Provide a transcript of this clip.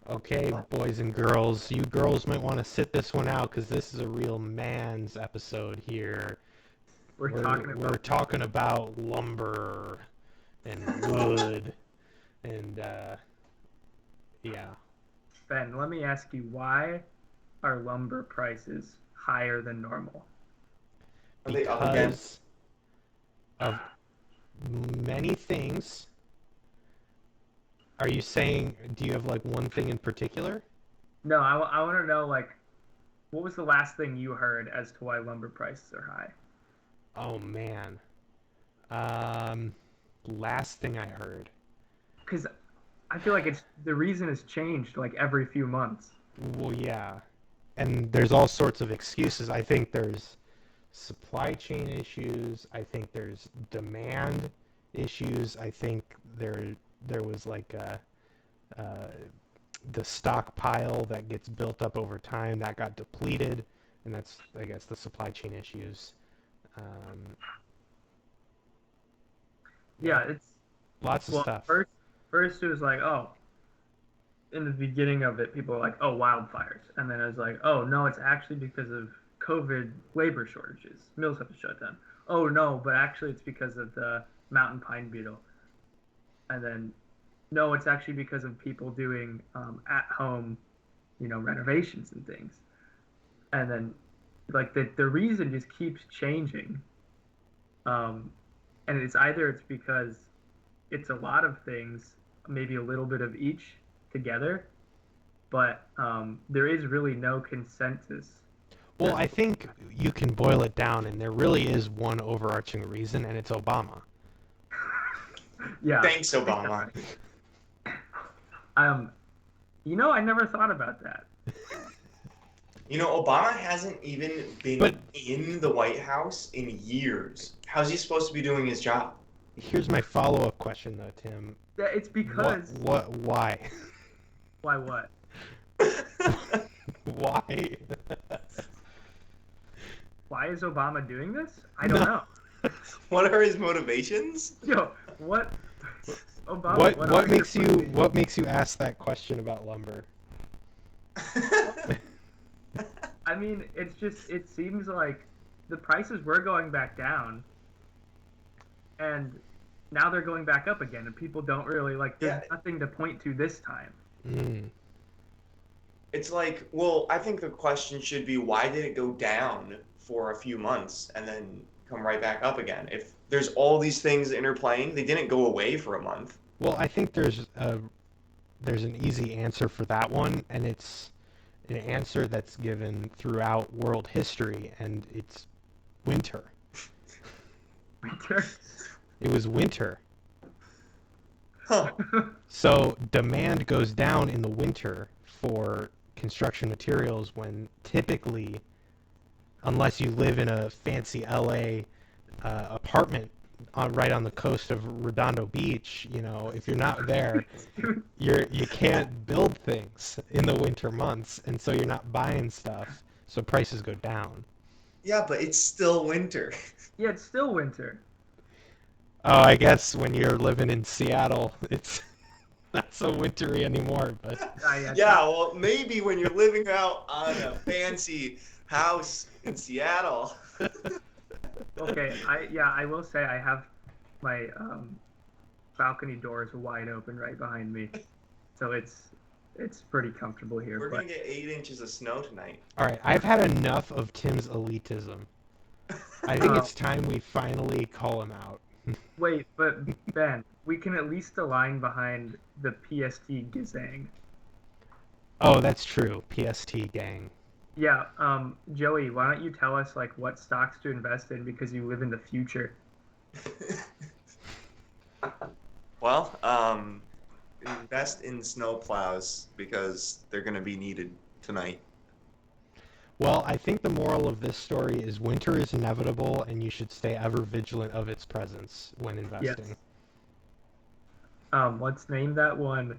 Okay, boys and girls, you girls might want to sit this one out because this is a real man's episode here. We're We're talking we're about talking about lumber and wood and yeah, Ben. Let me ask you, why are lumber prices higher than normal? Are they up again? because of many things. Are you saying, do you have like one thing in particular? No, I want to know like what was the last thing you heard as to why lumber prices are high? Oh man. Um, Last thing I heard. Because I feel like it's the reason has changed like every few months. Well, yeah. And there's all sorts of excuses. I think there's supply chain issues. I think there's demand issues. I think there was like uh, the stockpile that gets built up over time that got depleted, and that's I guess the supply chain issues. Um, yeah, Yeah, it's lots of well stuff. first it was like in the beginning of it people were like wildfires, and then it was like no, it's actually because of COVID labor shortages. Mills have to shut down. Oh no, but actually it's because of the mountain pine beetle. And then no, it's actually because of people doing at home, renovations and things. And then like the reason just keeps changing. Um, and it's because it's a lot of things, maybe a little bit of each together, but there is really no consensus Well, as I to think you can boil it down, and there really is one overarching reason, and it's Obama. yeah. Thanks, Obama. Um, I never thought about that. You know, Obama hasn't even But been in the White House in years. How's he supposed to be doing his job? here's my follow-up question, though, Tim. Yeah, it's because Why? why what? Why? Why is Obama doing this? I don't No. know. What are his motivations? Yo, what Obama? What What what are your makes you motivations? what makes you ask that question about lumber? I mean, it seems like the prices were going back down, and now they're going back up again, and people don't really like. There's Yeah, nothing to point to this time. Mm. it's like, well, I think the question should be why did it go down for a few months and then come right back up again? If there's all these things interplaying, they didn't go away for a month. Well, I think there's an easy answer for that one, and it's an answer that's given throughout world history, and it's winter. Winter. It was winter. Huh. So demand goes down in the winter for construction materials when typically, unless you live in a fancy LA apartment right on the coast of Redondo Beach, if you're not there, Dude, you can't build things in the winter months, and so you're not buying stuff, so prices go down. Yeah, but it's still winter. yeah, it's still winter. Oh, I guess when you're living in Seattle, it's not so wintry anymore, but Yeah, Yeah, well, maybe when you're living out on a fancy house in Seattle. okay. I will say I have my balcony doors wide open right behind me, so it's pretty comfortable here. We're But gonna get 8 inches of snow tonight. all right, I've had enough of Tim's elitism. I think uh, it's time we finally call him out. wait, but Ben, we can at least align behind the PST Gizang. Oh, that's true. PST gang. Yeah, Joey, why don't you tell us like what stocks to invest in because you live in the future? Well, invest in snow plows because they're gonna be needed tonight. Well, I think the moral of this story is winter is inevitable and you should stay ever vigilant of its presence when investing. Yes. Let's name that one